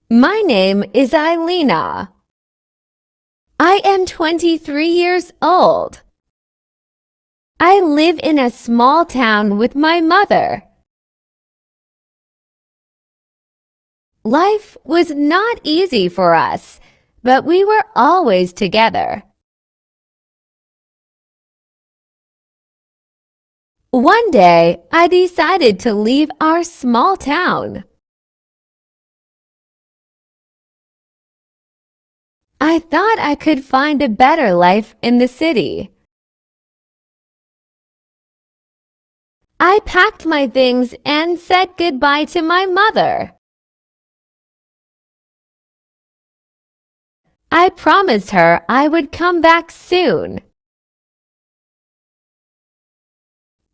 My name is Eilina. I am 23 years old. I live in a small town with my mother. Life was not easy for us, but we were always together. One day, I decided to leave our small town. I thought I could find a better life in the city. I packed my things and said goodbye to my mother. I promised her I would come back soon.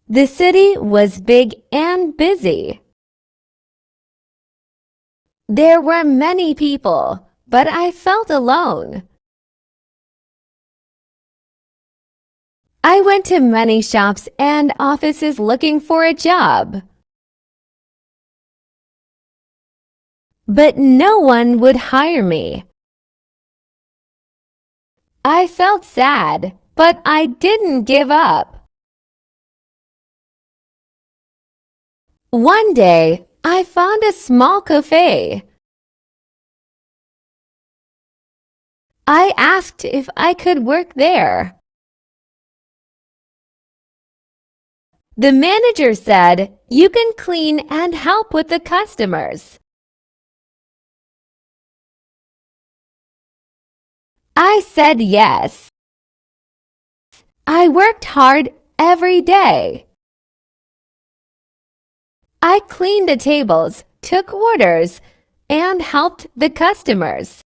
The city was big and busy. There were many people, but I felt alone. I went to many shops and offices looking for a job. But no one would hire me. I felt sad, but I didn't give up. One day, I found a small cafe. I asked if I could work there. The manager said, "You can clean and help with the customers." I said yes. I worked hard every day. I cleaned the tables, took orders, and helped the customers.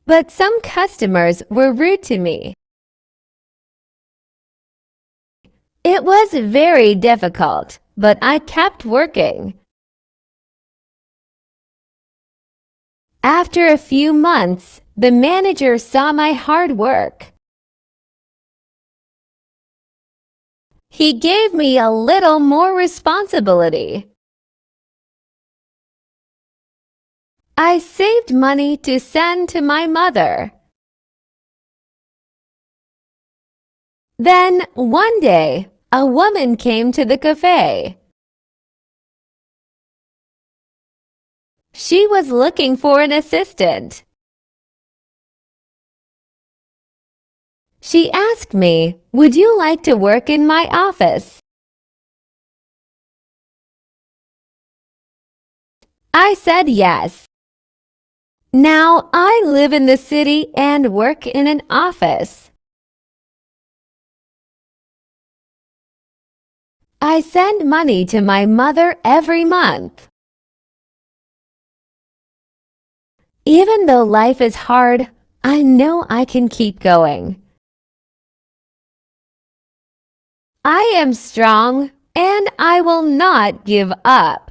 But some customers were rude to me. It was very difficult, but I kept working. After a few months, the manager saw my hard work. He gave me a little more responsibility. I saved money to send to my mother. Then, one day, a woman came to the cafe. She was looking for an assistant. She asked me, "Would you like to work in my office?" I said yes. Now I live in the city and work in an office. I send money to my mother every month. Even though life is hard, I know I can keep going. I am strong and I will not give up.